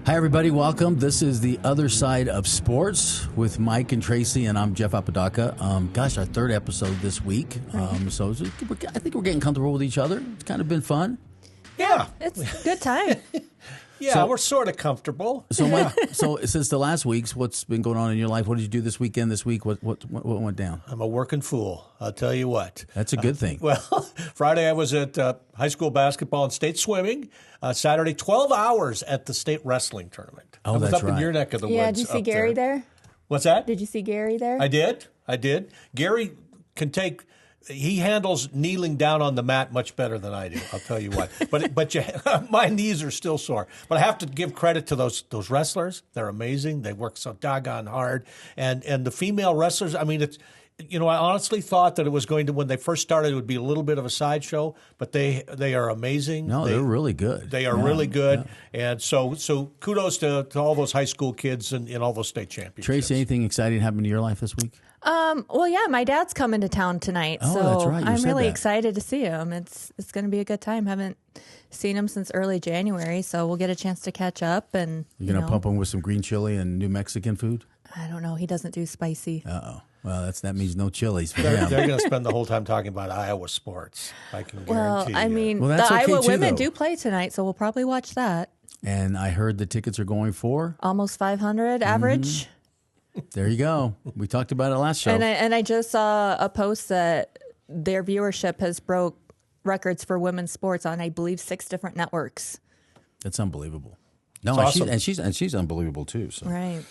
Hi, everybody. Welcome. This is The Other Side of Sports with Mike and Tracy, and I'm Jeff Apodaca. Our third episode this week. I think we're getting comfortable with each other. It's kind of been fun. Yeah. It's a good time. We're sort of comfortable. So, Mike, since the last weeks, what's been going on in your life? What did you do this weekend, this week? What went down? I'm a working fool, I'll tell you what. That's a good thing. Friday I was at high school basketball and state swimming. Saturday, 12 hours at the state wrestling tournament. Oh, I was that's up in your neck of the woods. Yeah, did you see Gary there? What's that? Did you see Gary there? I did. Gary he handles kneeling down on the mat much better than I do. I'll tell you what. But my knees are still sore. But I have to give credit to those wrestlers. They're amazing. They work so doggone hard. And the female wrestlers. I mean, it's. I honestly thought that it was going to, when they first started, it would be a little bit of a sideshow. But they are amazing. No, they're really good. They are really good. Yeah. And so kudos to all those high school kids in all those state championships. Tracy, anything exciting happened to your life this week? My dad's coming to town tonight, so that's right. I'm really that. excited to see him. It's going to be a good time. Haven't seen him since early January, so we'll get a chance to catch up. And you're gonna pump him with some green chili and New Mexican food? I don't know. He doesn't do spicy. Uh-oh. Well, that means no chilies for him. They're going to spend the whole time talking about Iowa sports. I can guarantee. The Iowa women do play tonight, so we'll probably watch that. And I heard the tickets are going for almost 500 average. There you go. We talked about it last show. And I just saw a post that their viewership has broke records for women's sports on, I believe, 6 different networks. That's unbelievable. No, awesome. she's unbelievable too. So. Right.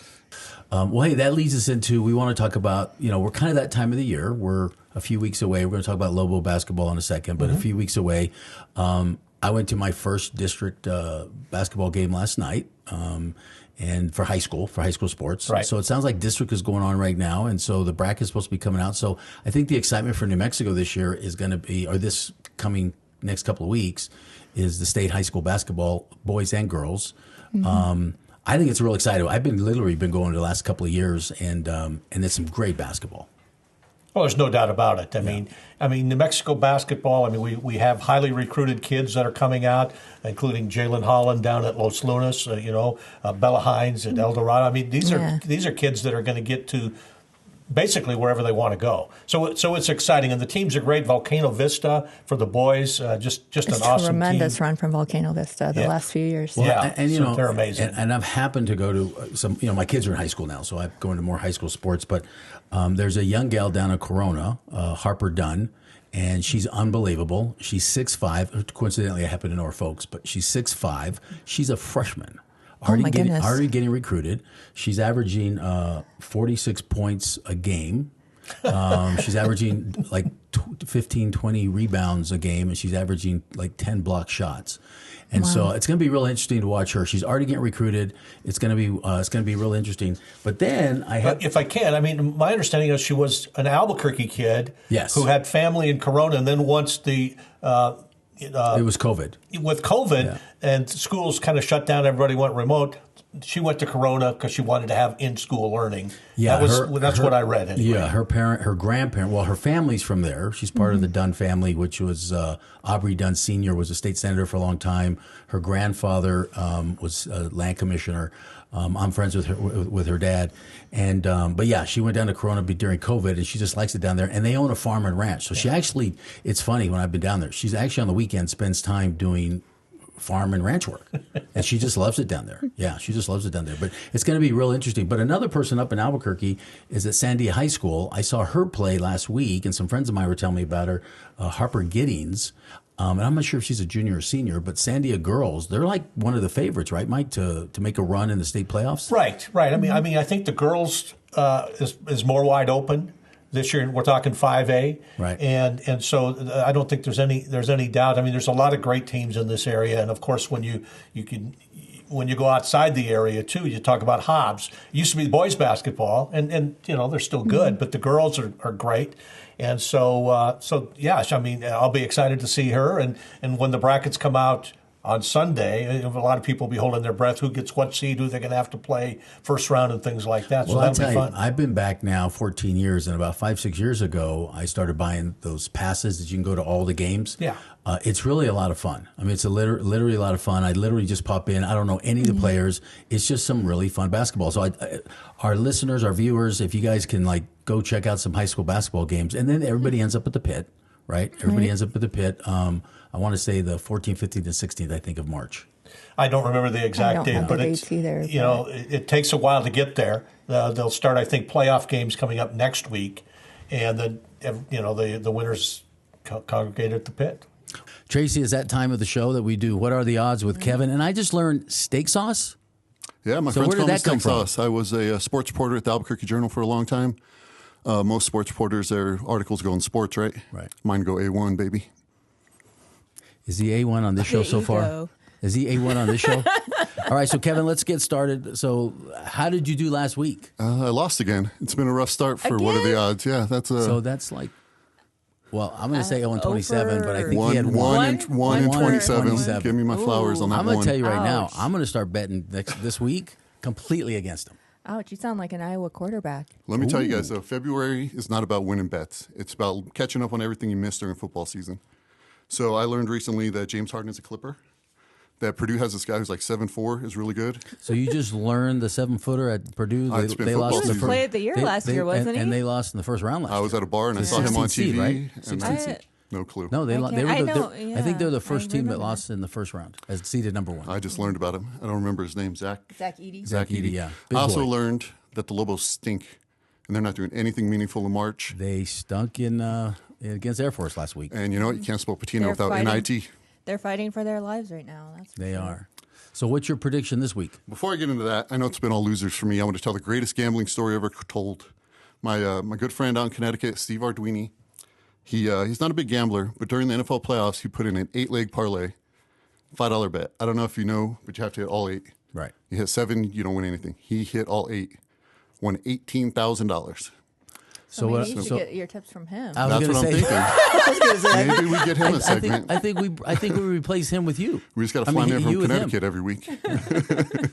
Hey, that leads us into, we want to talk about, we're kind of that time of the year. We're a few weeks away. We're going to talk about Lobo basketball in a second, but a few weeks away. I went to my first district basketball game last night, and for high school sports. Right. So it sounds like district is going on right now, and so the bracket is supposed to be coming out. So I think the excitement for New Mexico this year is going to be, or this coming next couple of weeks, is the state high school basketball, boys and girls. I think it's real exciting. I've literally been going the last couple of years, and it's some great basketball. Well, there's no doubt about it. I mean, New Mexico basketball. I mean, we have highly recruited kids that are coming out, including Jalen Holland down at Los Lunas. Bella Hines at El Dorado. I mean, these are kids that are going to get to basically wherever they want to go. So it's exciting, and the teams are great. Volcano Vista for the boys, just an awesome tremendous team. run from Volcano Vista the last few years. Well, and they're amazing. And I've happened to go to some. My kids are in high school now, so I'm going to more high school sports. But there's a young gal down in Corona, Harper Dunn, and she's unbelievable. She's 6'5". Coincidentally, I happen to know her folks, but she's 6'5". She's a freshman. Already getting recruited. She's averaging 46 points a game. She's averaging like 15, 20 rebounds a game, and she's averaging like 10 block shots. And so it's going to be real interesting to watch her. She's already getting recruited. It's going to be real interesting. But then if I can, I mean, my understanding is she was an Albuquerque kid, who had family in Corona, and then once the it was COVID. With COVID and schools kind of shut down, everybody went remote. She went to Corona because she wanted to have in-school learning. Yeah, that's what I read. Anyway. Yeah, her grandparent. Well, her family's from there. She's part of the Dunn family, which was Aubrey Dunn Sr. was a state senator for a long time. Her grandfather was a land commissioner. I'm friends with her dad, and but yeah, she went down to Corona during COVID, and she just likes it down there. And they own a farm and ranch, so she actually. It's funny when I've been down there. She's actually on the weekend spends time doing farm and ranch work, and she just loves it down there. Yeah, she just loves it down there. But it's going to be real interesting. But another person up in Albuquerque is at Sandia High School. I saw her play last week, and some friends of mine were telling me about her, Harper Giddings. And I'm not sure if she's a junior or senior, but Sandia girls, they're like one of the favorites, right, Mike, to make a run in the state playoffs? Right. I mean, I think the girls is more wide open. This year we're talking 5A, right? And so I don't think there's any doubt. I mean, there's a lot of great teams in this area, and of course when you go outside the area too, you talk about Hobbs. It used to be boys basketball, and they're still good, but the girls are great. And so yeah, I mean, I'll be excited to see her, and when the brackets come out on Sunday. A lot of people will be holding their breath. Who gets what seed? Who they're going to have to play first round and things like that. So Well, I'll that'll tell be you, fun. I've been back now 14 years, and about 5-6 years ago, I started buying those passes that you can go to all the games. Yeah. It's really a lot of fun. I mean, it's literally a lot of fun. I literally just pop in. I don't know any of the players. It's just some really fun basketball. So our listeners, our viewers, if you guys can go check out some high school basketball games, and then everybody ends up at the pit, right? Everybody ends up at the pit. I want to say the 14th, 15th, and 16th, I think, of March. I don't remember the exact date, but it's either, it takes a while to get there. They'll start, I think, playoff games coming up next week, and then the winners congregate at the pit. Tracy, is that time of the show that we do What Are the Odds with Kevin? And I just learned steak sauce. Yeah, my So friends where did call me that come steak from? sauce. I was a sports reporter at the Albuquerque Journal for a long time. Most sports reporters, their articles go in sports, right? Right. Mine go A1, baby. Is he A1 on this show so far? Ego. Is he A1 on this show? All right, so Kevin, let's get started. So how did you do last week? I lost again. It's been a rough start for What Are the Odds? Yeah, that's So that's I'm going to say 0-27, over. but I think he one, had one, and, one and 27. 27. Give me my flowers on that I'm going one. to tell you right now, Ouch. I'm going to start betting this week completely against him. Ouch, you sound like an Iowa quarterback. Let me tell you guys, though, February is not about winning bets. It's about catching up on everything you missed during football season. So I learned recently that James Harden is a Clipper, that Purdue has this guy who's like 7'4", is really good. So you just learned the 7-footer at Purdue. It's been football lost season. the He first played the year last year, wasn't he? And they lost in the first round last I was year. at a bar and I The saw him on 16th seed, TV. right? and 16th seed. No clue. No, they Okay. were I the, know, I think they're the I first team that remember lost in the first round, as seeded number one. I just learned about him. I don't remember his name. Zach Eady. Eady, yeah. Big I also boy. learned that the Lobos stink, and they're not doing anything meaningful in March. They stunk in against Air Force last week. And you know what? You can't spell patina They're without fighting. NIT. They're fighting for their lives right now. That's for They sure. are. So what's your prediction this week? Before I get into that, I know it's been all losers for me. I want to tell the greatest gambling story ever told. My good friend out in Connecticut, Steve Arduini, he's not a big gambler, but during the NFL playoffs, he put in an 8-leg parlay, $5 bet. I don't know if you know, but you have to hit all 8. Right. You hit 7, you don't win anything. He hit all 8, won $18,000. So maybe you should so get your tips from him. I was That's going what to I'm say. thinking. Maybe we get him a segment. I think we replace him with you. We just got to fly him you from with him. Connecticut every week.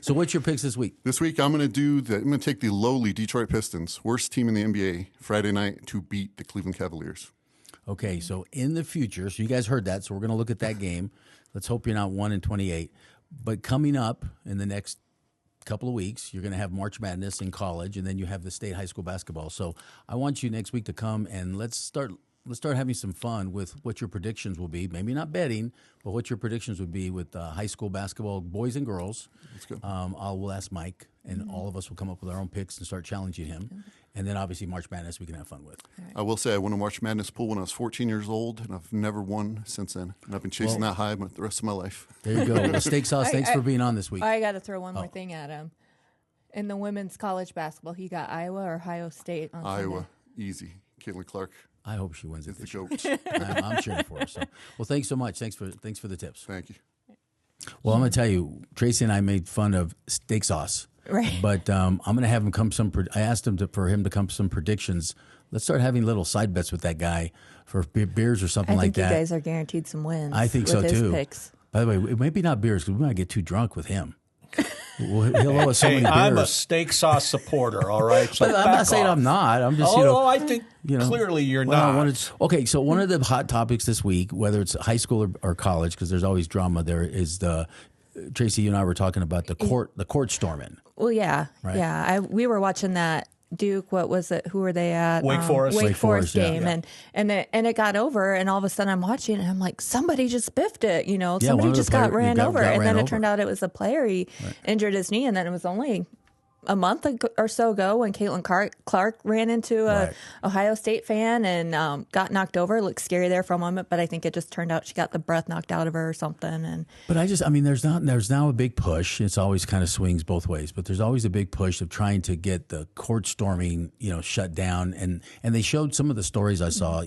So what's your picks this week? This week, I'm going to take the lowly Detroit Pistons, worst team in the NBA, Friday night to beat the Cleveland Cavaliers. Okay, so in the future, so you guys heard that, so we're going to look at that game. Let's hope you're not 1-28. But coming up in the next couple of weeks, you're going to have March Madness in college, and then you have the state high school basketball. So I want you next week to come and let's start having some fun with what your predictions will be. Maybe not betting, but what your predictions would be with high school basketball, boys and girls. Let's go. We'll ask Mike, and all of us will come up with our own picks and start challenging him. And then obviously March Madness we can have fun with. I will say I won a March Madness pool when I was 14 years old, and I've never won since then. And I've been chasing that high the rest of my life. There you go. Well, Steak Sauce, thanks for being on this week. I got to throw one more thing at him. In the women's college basketball, he got Iowa or Ohio State on Iowa, Sunday. easy. Caitlin Clark I hope she wins it is the this year. goat. I'm cheering for her. So, well, thanks so much. Thanks for the tips. Thank you. Well, I'm going to tell you, Tracy and I made fun of Steak Sauce, Right. but I'm going to have him come I asked him for him to come some predictions. Let's start having little side bets with that guy for beers or something I like think you that. guys are guaranteed some wins. I think with so his too. Picks. By the way, it may be not beers because we might get too drunk with him. He'll owe us so many beers. I'm a steak sauce supporter, all right? So But I'm back not saying off. I'm not. I'm just, I think clearly you're not. Okay, so one of the hot topics this week, whether it's high school or college, because there's always drama there, is Tracy, you and I were talking about the court storming. Well, yeah, Right. yeah. We were watching that Duke. What was it? Who were they at? Wake Forest. Wake Wake Forest, Forest yeah. game, Yeah. and it got over, and all of a sudden I'm watching, and I'm like, somebody just biffed it. Yeah, one Somebody of the just got player- ran got over, ran and then over. it turned out it was a player. He injured his knee, and then it was only a month or so ago when Caitlin Clark ran into a Right. Ohio State fan and got knocked over. It looked scary there for a moment, but I think it just turned out she got the breath knocked out of her or something. And But there's now a big push. It's always kind of swings both ways, but there's always a big push of trying to get the court storming, shut down. And they showed some of the stories I saw.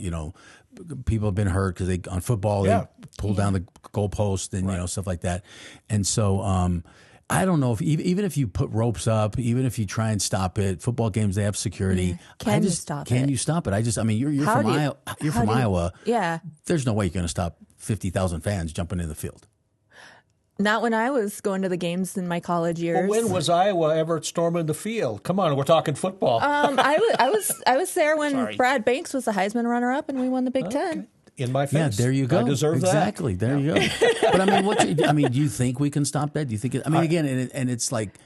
People have been hurt because on football Yeah. they pull down the goalpost and stuff like that. And so I don't know if even if you put ropes up, even if you try and stop it, football games they have security. Can you stop Can it? you stop it? You're How from do you- Iowa. You're how from do you- Iowa. Yeah. There's no way you're going to stop 50,000 fans jumping in the field. Not when I was going to the games in my college years. Well, when was Iowa ever storming the field? Come on, we're talking football. I was there when Sorry. Brad Banks was the Heisman runner-up and we won the Big Ten. In my face. Yeah, there you go. I deserve exactly. that. There you go. But I mean, do you think we can stop that? Do you think? Again, and it's like,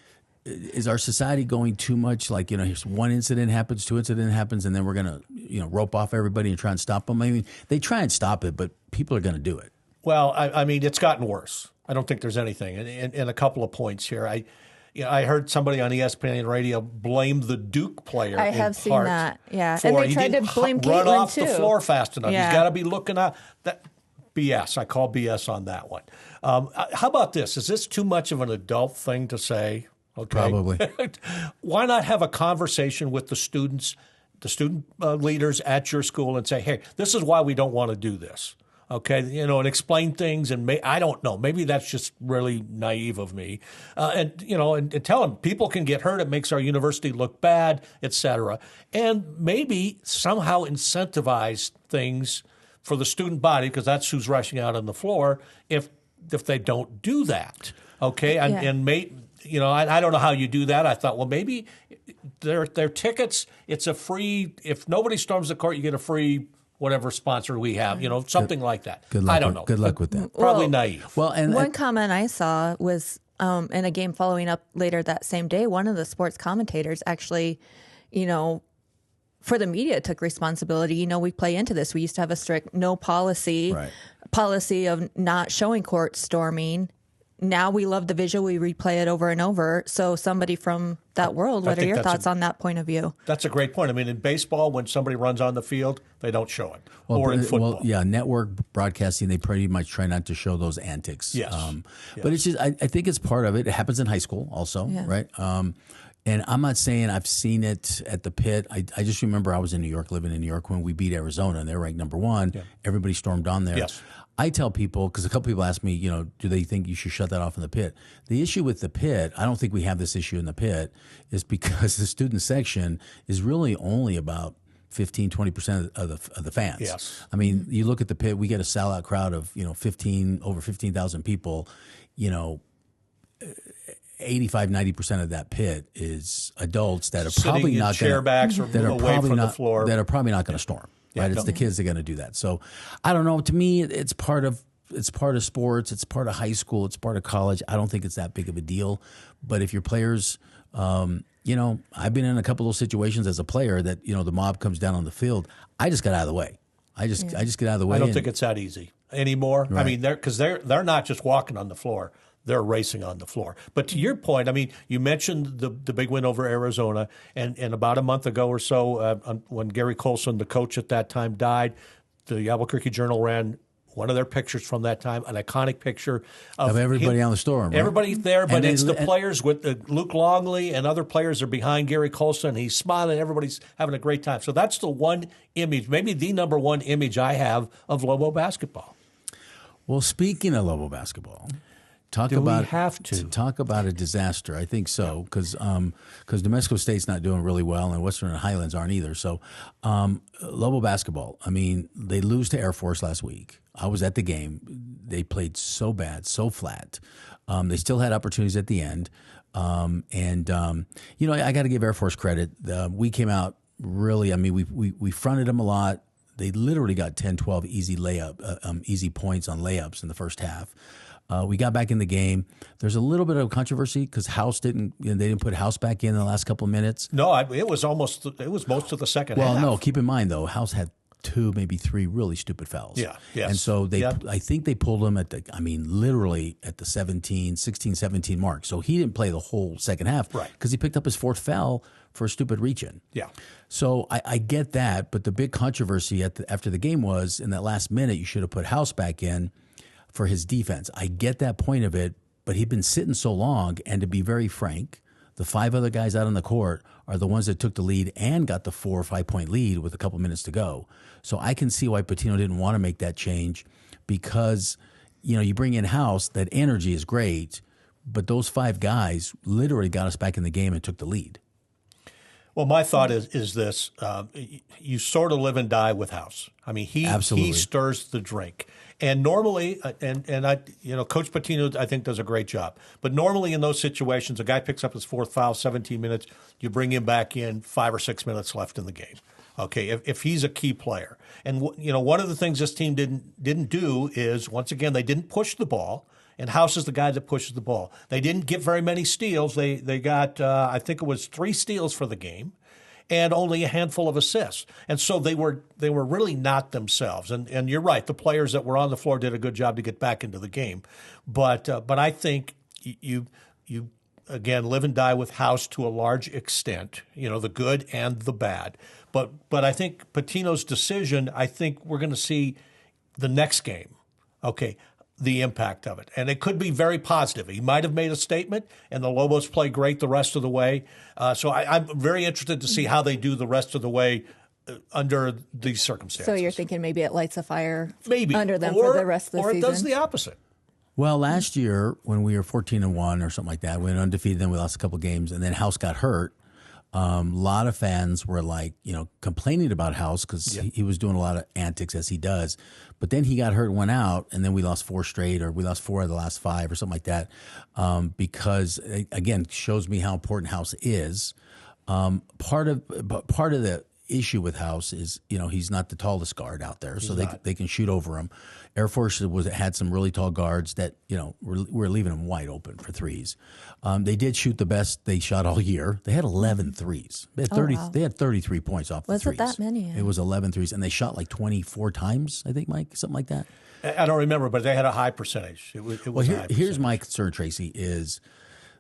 is our society going too much? Like, here's one incident happens, two incident happens, and then we're gonna, rope off everybody and try and stop them. I mean, they try and stop it, but people are gonna do it. Well, I mean, it's gotten worse. I don't think there's anything. And a couple of points here. I heard somebody on ESPN radio blame the Duke player. I have seen that, yeah. And they tried to blame run Caitlin, off too. the floor fast enough. Yeah. He's got to be looking out. That BS. I call BS on that one. How about this? Is this too much of an adult thing to say? Okay. Probably. Why not have a conversation with the students, the student leaders at your school, and say, hey, this is why we don't want to do this. Okay, and explain things, and I don't know. Maybe that's just really naive of me, and tell them people can get hurt. It makes our university look bad, etc. And maybe somehow incentivize things for the student body, because that's who's rushing out on the floor. If they don't do that, okay, I don't know how you do that. I thought, well, maybe their tickets. It's a free. If nobody storms the court, you get a free. Whatever sponsor we have, something like that. Good luck. I don't know. Good luck with that. Probably naive. Well, and one comment I saw was in a game following up later that same day, one of the sports commentators actually, for the media took responsibility. We play into this. We used to have a strict no policy, policy of not showing court storming. Now we love the visual. We replay it over and over. So somebody from that world, what are your thoughts on that point of view? That's a great point. I mean, in baseball, when somebody runs on the field, they don't show it. Or in football. Well, yeah, network broadcasting, they pretty much try not to show those antics. Yes. But it's just, I think it's part of it. It happens in high school also, right? And I'm not saying I've seen it at the pit. I just remember I was in New York, living in New York, when we beat Arizona, and they were ranked number one. Yeah. Everybody stormed on there. Yes. I tell people, because a couple people ask me, do they think you should shut that off in the pit? The issue with the pit, I don't think we have this issue in the pit, is because the student section is really only about 15, 20% of the fans. Yes. I mean, you look at the pit, we get a sellout crowd of, over 15,000 people, 85, 90% of that pit is adults that are sitting probably in not chair backs or away from the floor. That are probably not going to storm. Right, it's the kids that are going to do that. So, I don't know. To me, it's part of sports. It's part of high school. It's part of college. I don't think it's that big of a deal. But if your players, I've been in a couple of those situations as a player that the mob comes down on the field. I just got out of the way. I just get out of the way. I don't think it's that easy anymore. Right. I mean, they're not just walking on the floor. They're racing on the floor. But to your point, I mean, you mentioned the big win over Arizona, and about a month ago or so, when Gary Colson, the coach at that time, died, the Albuquerque Journal ran one of their pictures from that time, an iconic picture of everybody on the storm. Right? Everybody's there, but it's the players with Luke Longley and other players are behind Gary Colson. He's smiling. Everybody's having a great time. So that's the one image, maybe the number one image I have of Lobo basketball. Well, speaking of Lobo basketball, talk Do about we have to talk about a disaster. I think so, because New Mexico State's not doing really well, and Western and Highlands aren't either. So, Lobo basketball. I mean, they lose to Air Force last week. I was at the game. They played so bad, so flat. They still had opportunities at the end, I got to give Air Force credit. We came out really. I mean, we fronted them a lot. They literally got 10, 12 easy points on layups in the first half. We got back in the game. There's a little bit of controversy because House they didn't put House back in the last couple of minutes. No, it was most of the second half. Well, no, keep in mind though, House had 2, maybe 3 really stupid fouls. Yeah, yes. And so I think they pulled him literally at the 16, 17 mark. So he didn't play the whole second half. Right. Because he picked up his 4th foul for a stupid reach-in. Yeah. So I get that, but the big controversy after the game was in that last minute you should have put House back in for his defense. I get that point of it, but he'd been sitting so long, and to be very frank, the 5 other guys out on the court are the ones that took the lead and got the 4 or 5 point lead with a couple minutes to go. So I can see why Patino didn't want to make that change because, you bring in House, that energy is great, but those 5 guys literally got us back in the game and took the lead. Well, my thought is this: you sort of live and die with House. I mean, he stirs the drink, and normally, Coach Patino I think does a great job. But normally in those situations, a guy picks up his fourth foul, 17 minutes, you bring him back in, 5 or 6 minutes left in the game. Okay, if he's a key player, and one of the things this team didn't do is once again they didn't push the ball. And House is the guy that pushes the ball. They didn't get very many steals. They got, I think it was 3 steals for the game and only a handful of assists. And so they were really not themselves. And you're right, the players that were on the floor did a good job to get back into the game. But I think you again, live and die with House to a large extent, the good and the bad. But I think Patino's decision, I think we're going to see the next game, okay, the impact of it. And it could be very positive. He might have made a statement, and the Lobos play great the rest of the way. So I'm very interested to see how they do the rest of the way under these circumstances. So you're thinking maybe it lights a fire maybe under them for the rest of the season? Or it does the opposite. Well, last year when we were 14-1 or something like that, we went undefeated, then we lost a couple of games, and then House got hurt. A lot of fans were complaining about House because he was doing a lot of antics as he does. But then he got hurt and went out, and then we lost 4 straight, or we lost 4 of the last 5 or something like that. Because again, shows me how important House is. Part of the issue with House is, he's not the tallest guard out there, so they can shoot over him. Air Force had some really tall guards that, were leaving them wide open for threes. They did shoot the best they shot all year. They had 11 threes. They had They had 33 points off the threes. Was it that many? It was 11 threes, and they shot like 24 times, I think, Mike, something like that. I don't remember, but they had a high percentage. Here's my concern, Tracy, is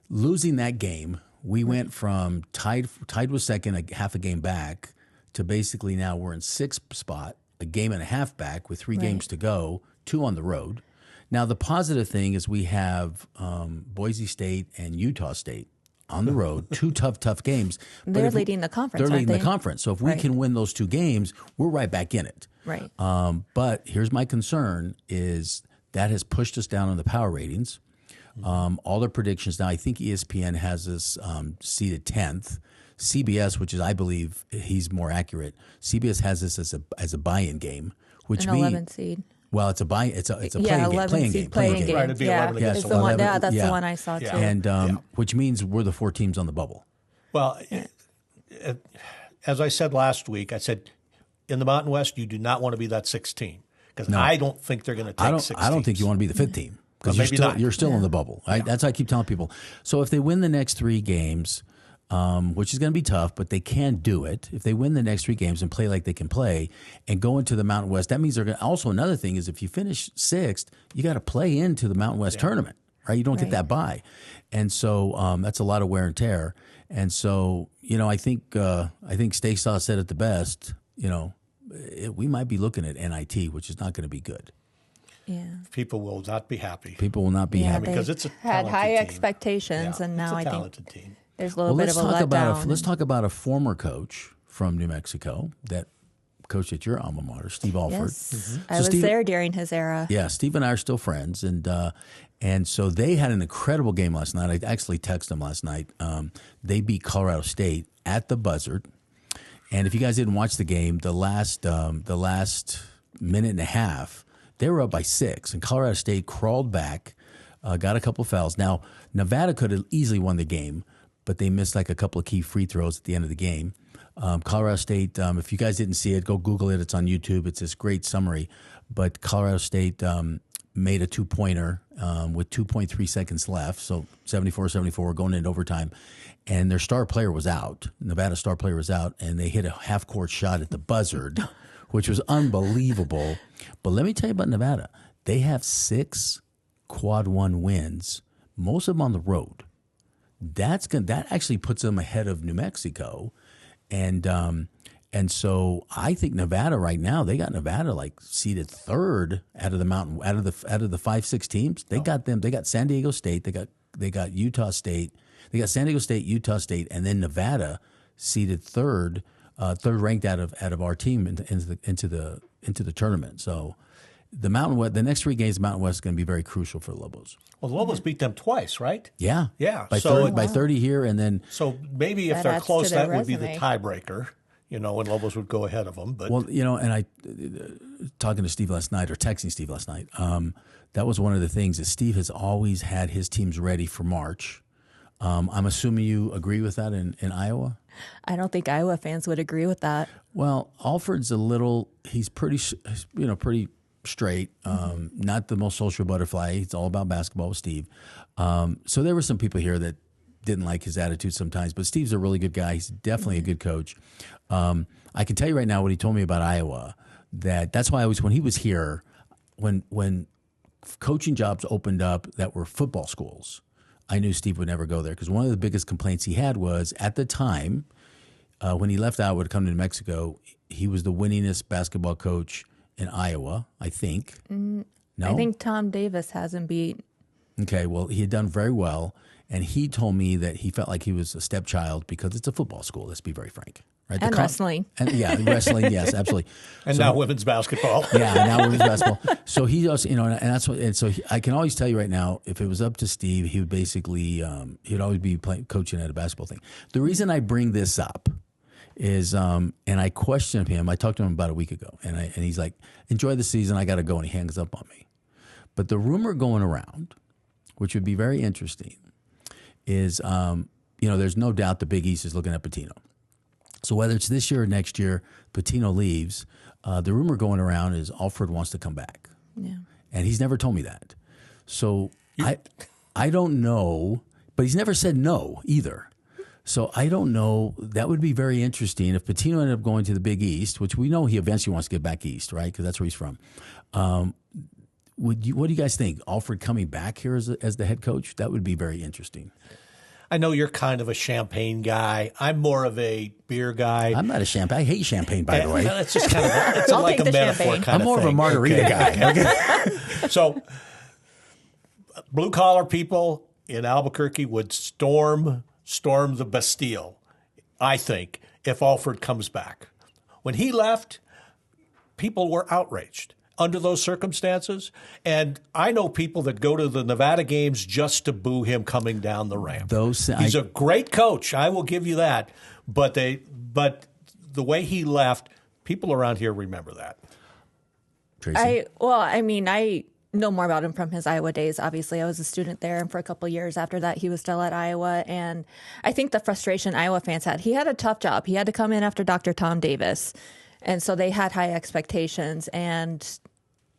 losing that game. We went from tied with second, half a game back, to basically now we're in 6th spot, a game and a half back with 3 games to go, 2 on the road. Now, the positive thing is we have Boise State and Utah State on the road, 2 tough games. They're leading the conference, They're leading the conference. So if we can win those 2 games, we're right back in it. Right. But here's my concern is that has pushed us down on the power ratings. All their predictions now, I think ESPN has us seated 10th. CBS, which is, I believe, he's more accurate. CBS has this as a buy-in game, which means 11 seed. Well, it's a playing game. Playing game. Right, it'd be 11 it's the one. Yeah, that's the one I saw too. And which means we're the 4 teams on the bubble. Well, as I said last week, I said in the Mountain West, you do not want to be that 6th team because I don't think they're going to take 6 I don't think you want to be the 5th team because you're still in the bubble. Right? That's what I keep telling people. So if they win the next 3 games. Which is going to be tough, but they can do it. If they win the next 3 games and play like they can play and go into the Mountain West, that means they're going to. Also, another thing is if you finish 6th, you got to play into the Mountain West tournament, right? You don't get that bye. And so that's a lot of wear and tear. And so, I think Staysaw said it the best, we might be looking at NIT, which is not going to be good. Yeah. People will not be happy. People will not be happy. Because it's a had high team. expectations, and now it's a I talented think team. There's a little bit of a letdown. Let's talk about a former coach from New Mexico that coached at your alma mater, Steve Alford. Yes. I was there during his era. Yeah, Steve and I are still friends, and so they had an incredible game last night. I actually texted them last night. They beat Colorado State at the buzzer, and if you guys didn't watch the game, the last minute and a half, they were up by 6, and Colorado State crawled back, got a couple fouls. Now Nevada could have easily won the game, but they missed like a couple of key free throws at the end of the game. Colorado State, if you guys didn't see it, go Google it. It's on YouTube. It's this great summary. But Colorado State made a 2-pointer with 2.3 seconds left, so 74-74 going into overtime. And their star player was out. Nevada's star player was out, and they hit a half-court shot at the buzzard, which was unbelievable. But let me tell you about Nevada. They have 6 quad 1 wins, most of them on the road. That actually puts them ahead of New Mexico, and so I think Nevada right now, they got Nevada like seeded 3rd out of the mountain, out of the 5-6 teams. They got them. They got San Diego State. They got Utah State. They got San Diego State, Utah State, and then Nevada seeded 3rd ranked out of our team into the tournament. So the Mountain West, the next 3 games, Mountain West is going to be very crucial for the Lobos. Well, the Lobos beat them twice, right? Yeah, Yeah. By So 30, by 30 here, and then So maybe if That they're adds close, to their that would be the resume. tiebreaker. And Lobos would go ahead of them. But well, and I talking to Steve last night or texting Steve last night. That was one of the things that Steve has always had his teams ready for March. I'm assuming you agree with that in Iowa. I don't think Iowa fans would agree with that. Well, Alford's he's pretty straight, not the most social butterfly. It's all about basketball with Steve. So there were some people here that didn't like his attitude sometimes, but Steve's a really good guy. He's definitely a good coach. I can tell you right now what he told me about Iowa, that's why when he was here, when coaching jobs opened up that were football schools, I knew Steve would never go there because one of the biggest complaints he had was at the time when he left Iowa to come to New Mexico, he was the winningest basketball coach in Iowa, I think. No? I think Tom Davis has him beat. Okay, well, he had done very well, and he told me that he felt like he was a stepchild because it's a football school, let's be very frank. Right? And wrestling. And, yeah, wrestling, yes, absolutely. and now women's basketball. Yeah, now women's basketball. So he does, and that's what. And so I can always tell you right now, if it was up to Steve, he would basically he'd always be coaching at a basketball thing. The reason I bring this up is, and I questioned him. I talked to him about a week ago, and he's like, "Enjoy the season. I got to go," and he hangs up on me. But the rumor going around, which would be very interesting, is there's no doubt the Big East is looking at Pitino. So whether it's this year or next year, Pitino leaves. The rumor going around is Alford wants to come back. Yeah. And he's never told me that. So I don't know, but he's never said no either. So I don't know. That would be very interesting if Pitino ended up going to the Big East, which we know he eventually wants to get back east, right? Because that's where he's from. What do you guys think? Alford coming back here as the head coach? That would be very interesting. I know you're kind of a champagne guy. I'm more of a beer guy. I'm not a champagne. I hate champagne, by the way. It's just kind of I'll like take a the metaphor champagne. kind I'm of more thing. of a margarita guy. Okay. So blue collar people in Albuquerque would storm the Bastille, I think, if Alford comes back. When he left, people were outraged under those circumstances. And I know people that go to the Nevada games just to boo him coming down the ramp. He's a great coach. I will give you that. But the way he left, people around here remember that. Tracy? I know more about him from his Iowa days. Obviously, I was a student there, and for a couple of years after that, he was still at Iowa. And I think the frustration Iowa fans had, he had a tough job. He had to come in after Dr. Tom Davis. And so they had high expectations, and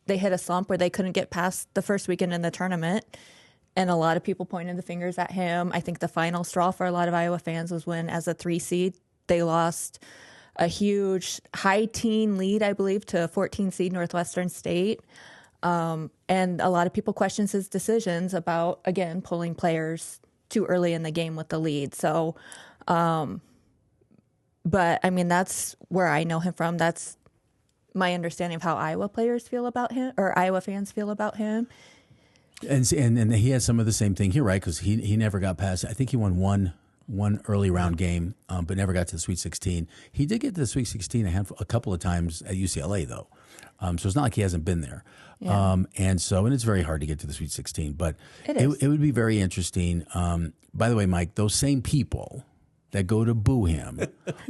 they hit a slump where they couldn't get past the first weekend in the tournament. And a lot of people pointed the fingers at him. I think the final straw for a lot of Iowa fans was when, as a 3 seed, they lost a huge high teen lead, I believe, to 14 seed Northwestern State. And a lot of people questioned his decisions about, again, pulling players too early in the game with the lead. So, but I mean, that's where I know him from. That's my understanding of how Iowa players feel about him, or Iowa fans feel about him. And he has some of the same thing here, right? Because he never got past. I think he won one early round game, but never got to the Sweet 16. He did get to the Sweet 16 a couple of times at UCLA, though. So it's not like he hasn't been there. Yeah. And it's very hard to get to the Sweet 16. But it would be very interesting. By the way, Mike, those same people that go to boo him,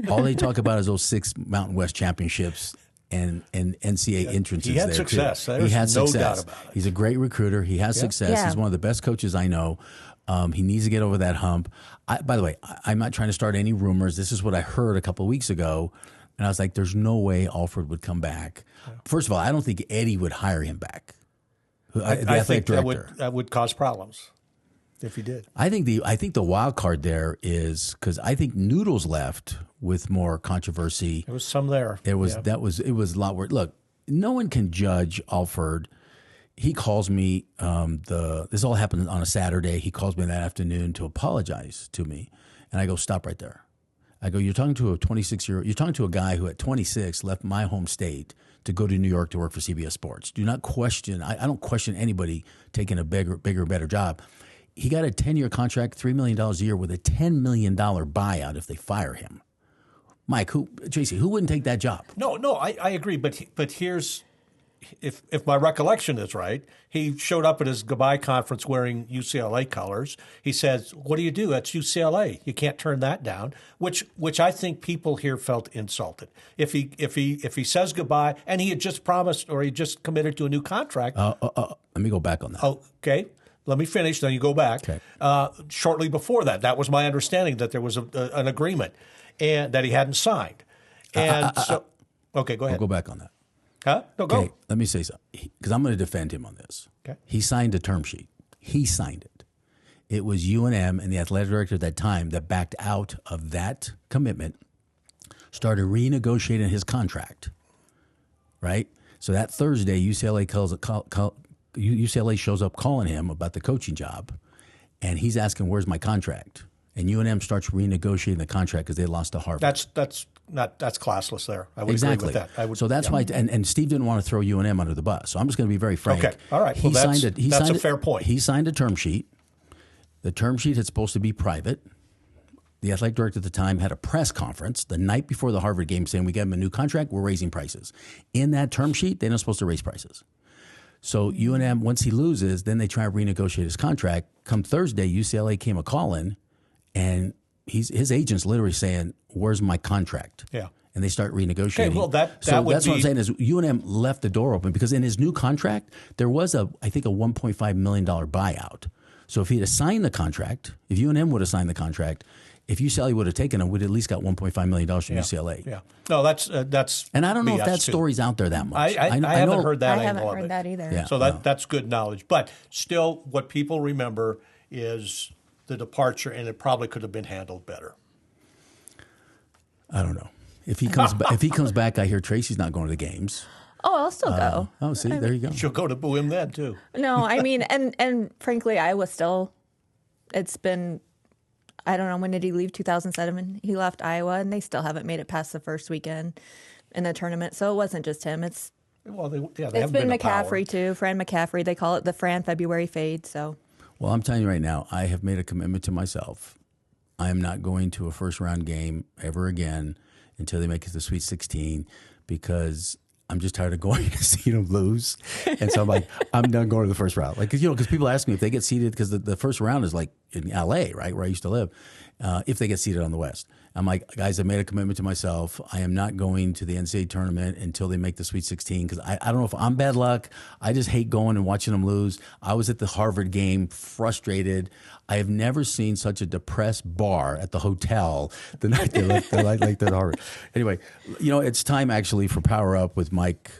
all they talk about is those 6 Mountain West championships and NCAA entrances. He had there success. Too. There's He had no success. doubt about it. He's a great recruiter. He has success. Yeah. He's one of the best coaches I know. He needs to get over that hump. By the way, I'm not trying to start any rumors. This is what I heard a couple of weeks ago, and I was like, "There's no way Alford would come back." Yeah. First of all, I don't think Eddie would hire him back. I think that would cause problems if he did. I think the wild card there is because I think Noodles left with more controversy. There was some there. It was a lot worse. Look, no one can judge Alford. He calls me. This all happened on a Saturday. He calls me that afternoon to apologize to me, and I go, "Stop right there." I go, "You're talking to a 26-year-old. You're talking to a guy who at 26 left my home state to go to New York to work for CBS Sports. Do not question. I don't question anybody taking a bigger, better job. He got a 10-year contract, $3 million a year, with a $10 million buyout if they fire him. Mike, JC, who wouldn't take that job? No, I agree. But here's if my recollection is right, he showed up at his goodbye conference wearing UCLA colors. He says, "What do you do? That's UCLA. You can't turn that down." Which I think people here felt insulted. If he says goodbye, and he had just promised or he just committed to a new contract. Let me go back on that. Okay. Let me finish, then you go back. Okay. Shortly before that was my understanding that there was an agreement and that he hadn't signed. And okay, go ahead. I'll go back on that. Huh? No, go. Okay, let me say something, because I'm going to defend him on this. Okay. He signed a term sheet. He signed it. It was UNM and the athletic director at that time that backed out of that commitment, started renegotiating his contract, right? So that Thursday, UCLA shows up calling him about the coaching job, and he's asking, "Where's my contract?" And UNM starts renegotiating the contract because they lost to Harvard. That's classless there. I would Exactly. agree with that. So that's why, and Steve didn't want to throw UNM under the bus. So I'm just going to be very frank. Okay. All right. Well, that's a fair point. He signed a term sheet. The term sheet is supposed to be private. The athletic director at the time had a press conference the night before the Harvard game saying, "We got him a new contract. We're raising prices." In that term sheet, they're not supposed to raise prices. So UNM, once he loses, then they try to renegotiate his contract. Come Thursday, UCLA came a call-in, and his agent's literally saying, "Where's my contract?" Yeah. And they start renegotiating. Okay, well, that would that's what I'm saying is UNM left the door open because in his new contract, there was I think a $1.5 million buyout. So if he'd have signed the contract, if UNM would have signed the contract, if UCLA would have taken him, we'd at least got $1.5 million from UCLA. Yeah. No, that's and I don't know if that too. story's out there that much. I haven't heard that I haven't angle of heard it. that either. Yeah. So that's good knowledge. But still, what people remember is the departure, and it probably could have been handled better. I don't know. If he comes back, I hear Tracy's not going to the games. Oh, I'll still go. Oh, see, there you go. She'll go to boo him then too. No, I mean, and frankly, Iowa still. It's been, I don't know, when did he leave? 2007. He left Iowa, and they still haven't made it past the first weekend in the tournament. So it wasn't just him. It's it's been McCaffrey too, Fran McCaffrey. They call it the Fran February fade. So. Well, I'm telling you right now, I have made a commitment to myself. I am not going to a first-round game ever again until they make it to the Sweet 16 because I'm just tired of going to see them lose. And so I'm like, I'm done going to the first round. Like, because people ask me if they get seeded, because the first round is like in L.A., right, where I used to live, if they get seeded on the West. I'm like, guys, I made a commitment to myself. I am not going to the NCAA tournament until they make the Sweet 16 because I don't know if I'm bad luck. I just hate going and watching them lose. I was at the Harvard game, frustrated. I have never seen such a depressed bar at the hotel the night they like at Harvard. Anyway, it's time actually for Power Up with Mike.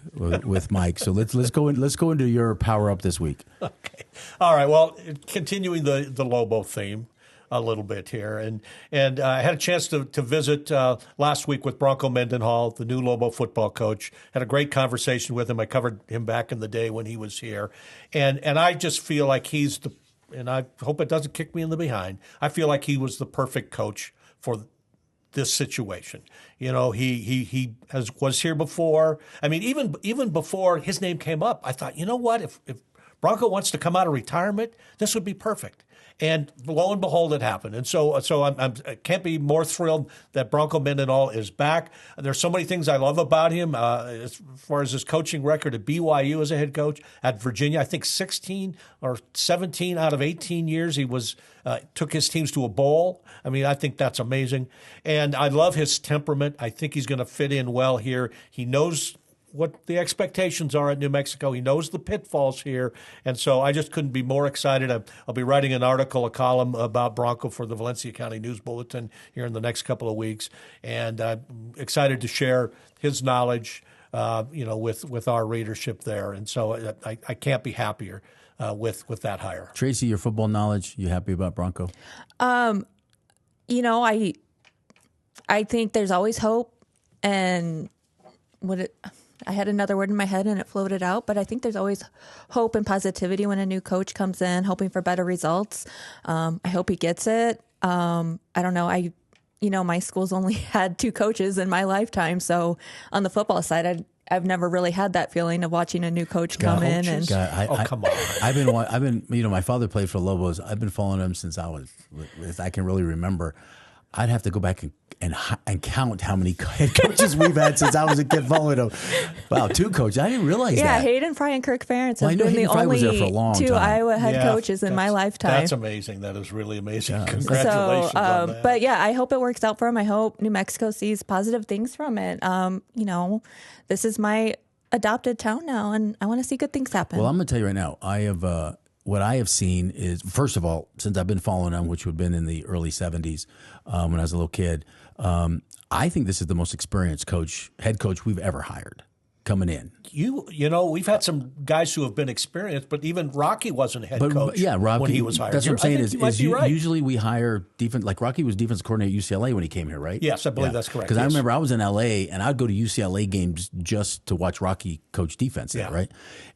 So let's go into your Power Up this week. Okay. All right. Well, continuing the Lobo theme a little bit here. And I had a chance to visit last week with Bronco Mendenhall, the new Lobo football coach. Had a great conversation with him. I covered him back in the day when he was here. And I just feel like and I hope it doesn't kick me in the behind, I feel like he was the perfect coach for this situation. He was here before. I mean, even before his name came up, I thought, you know what, if Bronco wants to come out of retirement, this would be perfect. And lo and behold, it happened. And so I can't be more thrilled that Bronco Mendenhall is back. There's so many things I love about him as far as his coaching record at BYU as a head coach, at Virginia. I think 16 or 17 out of 18 years he took his teams to a bowl. I mean, I think that's amazing. And I love his temperament. I think he's going to fit in well here. He knows what the expectations are at New Mexico. He knows the pitfalls here. And so I just couldn't be more excited. I'll be writing an article, a column about Bronco for the Valencia County News Bulletin here in the next couple of weeks. And I'm excited to share his knowledge, with our readership there. And so I can't be happier with that hire. Tracy, your football knowledge, you happy about Bronco? I think there's always hope. And I had another word in my head and it floated out, but I think there's always hope and positivity when a new coach comes in, hoping for better results. I hope he gets it. I don't know. My school's only had 2 coaches in my lifetime. So on the football side, I've never really had that feeling of watching a new coach come in. And come on. I've been, my father played for Lobos. I've been following him since I can really remember. I'd have to go back and count how many head coaches we've had since I was a kid following them. Wow, 2 coaches. I didn't realize that. Yeah, Hayden Fry and Kirk Ferentz Well, I have know been the Hayden Fry was there only for a long 2 time. Iowa head coaches in my lifetime. That's amazing. That is really amazing. Congratulations So, on that. but yeah, I hope it works out for him. I hope New Mexico sees positive things from it. You know, this is my adopted town now, and I want to see good things happen. Well, I'm going to tell you right now, I have what I have seen is, first of all, since I've been following them, which would have been in the early 70s when I was a little kid, I think this is the most experienced head coach we've ever hired coming in. You know, we've had some guys who have been experienced, but even Rocky wasn't head coach Rocky, when he was hired. That's what I'm saying is right. usually we hire defense, like Rocky was defensive coordinator at UCLA when he came here, right? Yes, I believe that's correct. Because I yes. remember I was in LA and I'd go to UCLA games just to watch Rocky coach defense there, right?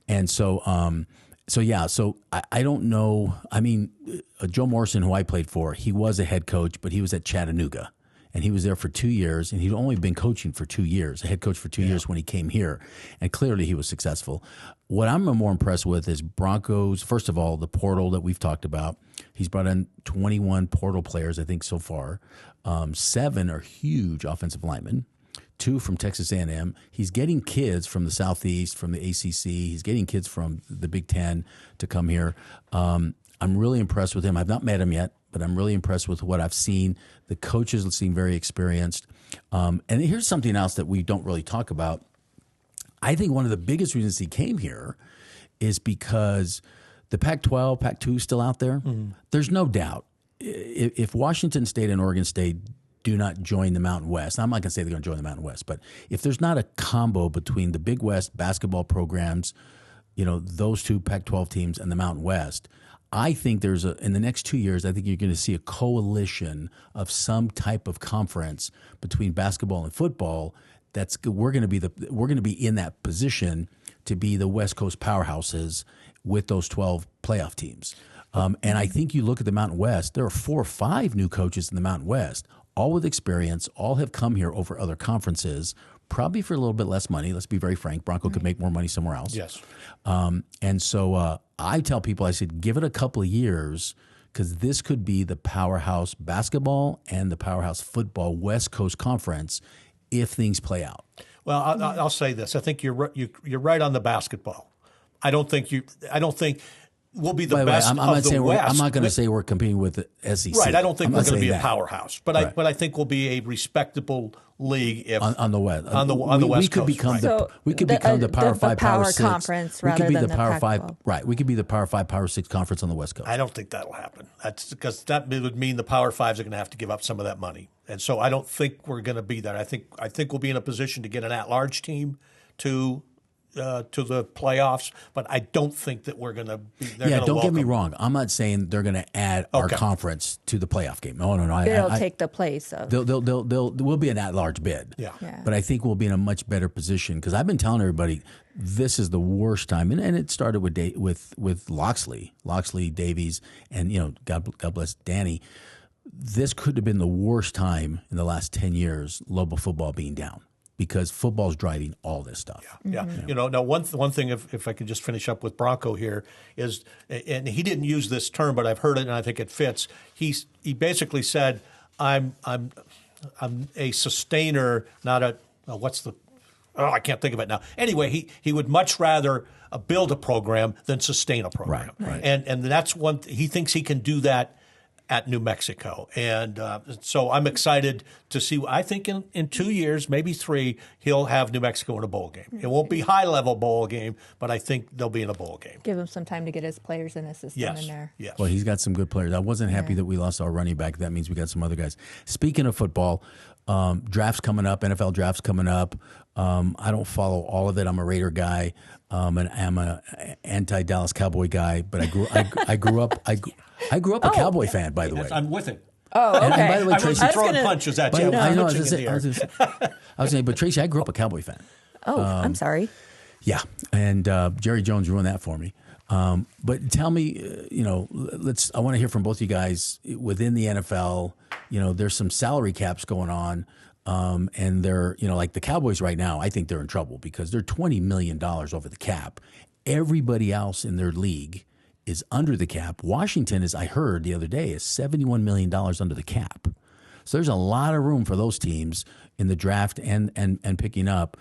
And so, I don't know. I mean, Joe Morrison, who I played for, he was a head coach, but he was at Chattanooga. And he was there for 2 years, and he'd only been coaching for 2 years, a head coach for 2 years when he came here. And clearly he was successful. What I'm more impressed with is Broncos, first of all, the portal that we've talked about. He's brought in 21 portal players, I think, so far. 7 are huge offensive linemen. 2 from Texas A&M. He's getting kids from the Southeast, from the ACC. He's getting kids from the Big Ten to come here. I'm really impressed with him. I've not met him yet, but I'm really impressed with what I've seen. The coaches seem very experienced. And here's something else that we don't really talk about. I think one of the biggest reasons he came here is because the Pac-12, Pac-2 is still out there. Mm-hmm. There's no doubt. If Washington State and Oregon State do not join the Mountain West, I'm not going to say they're going to join the Mountain West, but if there's not a combo between the Big West basketball programs, you know, those 2 Pac-12 teams and the Mountain West, I think in the next 2 years, I think you're going to see a coalition of some type of conference between basketball and football. We're going to be in that position to be the West Coast powerhouses with those 12 playoff teams. And I think you look at the Mountain West, there are 4 or 5 new coaches in the Mountain West, all with experience, all have come here over other conferences, probably for a little bit less money. Let's be very frank. Bronco could make more money somewhere else. Yes. And so I tell people, I said, give it a couple of years because this could be the powerhouse basketball and the powerhouse football West Coast Conference if things play out. Well, I'll say this. I think you're right on the basketball. I don't think we'll be the best I'm not of the saying West. I'm not going to say we're competing with the SEC. Right. I don't think we're going to be that. a powerhouse, but I think we'll be a respectable league if on the West. On the West Coast. We could become the Power 5, Power 6 conference we rather could be than the Power Pac-12. 5. Right. We could be the Power 5, Power 6 conference on the West Coast. I don't think that'll happen. That's because that would mean the Power 5s are going to have to give up some of that money, and so I don't think we're going to be there. I think we'll be in a position to get an at-large team to the playoffs, but I don't think that we're going to be. Don't get me wrong. I'm not saying they're going to add our conference to the playoff game. No. It'll take the place of. We'll be an at-large bid. Yeah. But I think we'll be in a much better position because I've been telling everybody this is the worst time, and it started with Loxley, Davies, and God bless Danny. This could have been the worst time in the last 10 years, Lobo football being down. Because football's driving all this stuff. Yeah. Mm-hmm. Now one thing, if I could just finish up with Bronco here, is, and he didn't use this term, but I've heard it and I think it fits. He basically said, "I'm a sustainer, not a I can't think of it now." Anyway, he would much rather build a program than sustain a program, right. And that's one. He thinks he can do that at New Mexico. And so I'm excited to see. I think in 2 years, maybe 3, he'll have New Mexico in a bowl game. It won't be high-level bowl game, but I think they'll be in a bowl game. Give him some time to get his players in his system in there. Yes. Well, he's got some good players. I wasn't happy that we lost our running back. That means we got some other guys. Speaking of football, drafts coming up, NFL drafts coming up. I don't follow all of it. I'm a Raider guy, and I'm an anti-Dallas Cowboy guy. But I grew up a Cowboy fan, by the way. I'm with him. Oh, okay. And by the way, Tracy, I was throwing punches at you. I was saying, but Tracy, I grew up a Cowboy fan. Oh, I'm sorry. Yeah, and Jerry Jones ruined that for me. But tell me, I want to hear from both you guys within the NFL. There's some salary caps going on, and they're, like the Cowboys right now. I think they're in trouble because they're $20 million over the cap. Everybody else in their league is under the cap. Washington, as I heard the other day, is $71 million under the cap. So there's a lot of room for those teams in the draft and picking up.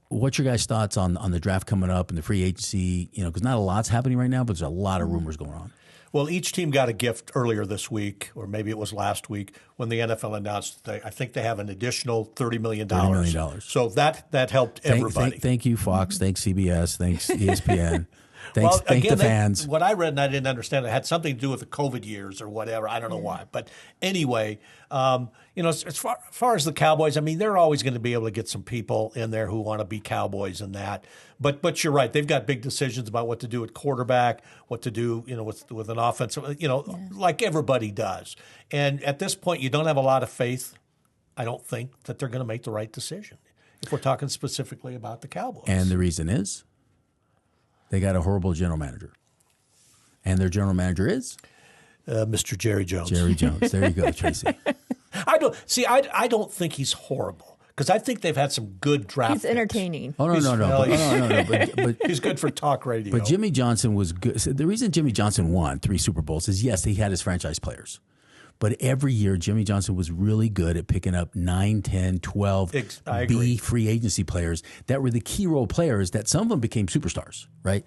What's your guys' thoughts on the draft coming up and the free agency? Because not a lot's happening right now, but there's a lot of rumors going on. Well, each team got a gift earlier this week, or maybe it was last week, when the NFL announced I think they have an additional $30 million. $30 million. So that helped everybody. Thank you, Fox. Thanks, CBS. Thanks, ESPN. Thank the fans. What I read, and I didn't understand, it had something to do with the COVID years or whatever. I don't know why. But anyway, as far as the Cowboys, I mean, they're always going to be able to get some people in there who want to be Cowboys and that. But you're right. They've got big decisions about what to do at quarterback, what to do, with an offense, like everybody does. And at this point, you don't have a lot of faith, I don't think, that they're going to make the right decision if we're talking specifically about the Cowboys. And the reason is they got a horrible general manager. And their general manager is? Mr. Jerry Jones. Jerry Jones. There you go, Tracy. I don't think he's horrible because I think they've had some good draft He's picks. entertaining. Oh, no. But he's good for talk radio. But Jimmy Johnson was good. So the reason Jimmy Johnson won 3 Super Bowls is, yes, he had his franchise players. But every year, Jimmy Johnson was really good at picking up 9, 10, 12 B free agency players that were the key role players that some of them became superstars, right?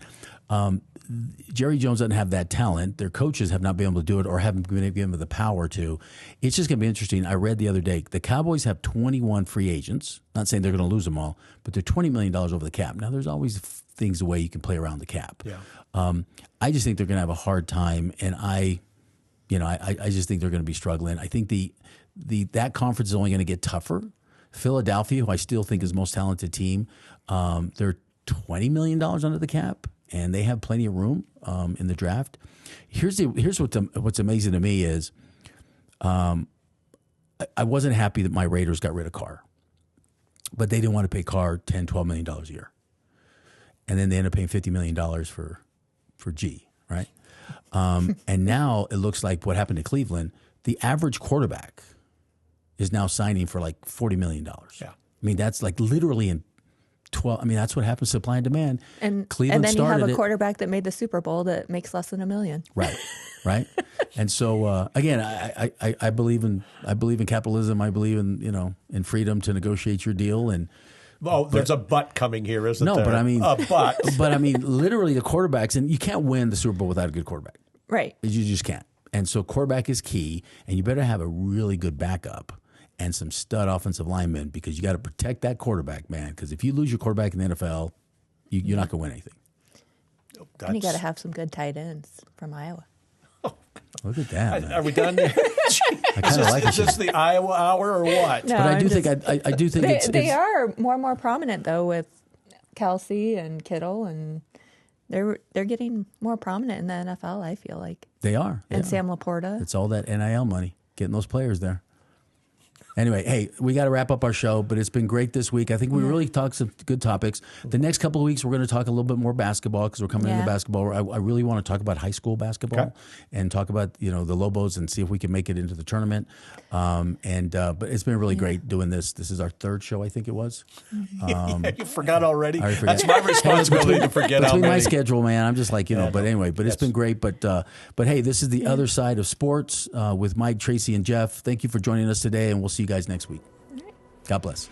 Jerry Jones doesn't have that talent. Their coaches have not been able to do it or haven't been given the power to. It's just going to be interesting. I read the other day, the Cowboys have 21 free agents. Not saying they're going to lose them all, but they're $20 million over the cap. Now, there's always things the way you can play around the cap. Yeah. I just think they're going to have a hard time, and I just think they're going to be struggling. I think that conference is only going to get tougher. Philadelphia, who I still think is the most talented team, they're $20 million under the cap, and they have plenty of room in the draft. Here's what's amazing to me is I wasn't happy that my Raiders got rid of Carr, but they didn't want to pay Carr $10, $12 million a year. And then they ended up paying $50 million for G, right? And now it looks like what happened to Cleveland, the average quarterback is now signing for like $40 million. Yeah. I mean, that's like literally in 12. I mean, that's what happens, supply and demand. And Cleveland then you have a started quarterback that made the Super Bowl that makes less than $1 million. Right. And so again, I believe in capitalism. I believe in freedom to negotiate your deal. And there's a but coming here, isn't there? No, but I mean a but. But I mean, literally the quarterbacks, and you can't win the Super Bowl without a good quarterback. Right. You just can't. And so quarterback is key, and you better have a really good backup and some stud offensive linemen because you got to protect that quarterback, man. Because if you lose your quarterback in the NFL, you're not going to win anything. And you got to have some good tight ends from Iowa. Look at that. Are we done? I kind of like it. Is this the Iowa hour or what? No, But I do think they are more and more prominent though with Kelsey and Kittle, and they're getting more prominent in the NFL. I feel like they are. and Sam Laporta. It's all that NIL money, getting those players there. Anyway, hey, we got to wrap up our show, but it's been great this week. I think we really talked some good topics. The next couple of weeks, we're going to talk a little bit more basketball because we're coming into basketball. I really want to talk about high school basketball and talk about the Lobos and see if we can make it into the tournament. But it's been really great doing this. This is our 3rd show, I think it was. You forgot already? I forget. That's my responsibility to forget how between many. my schedule, man. I'm just like, but anyway, but it's been great. But hey, this is the other side of sports with Mike, Tracy, and Jeff. Thank you for joining us today, and we'll see you guys next week. God bless.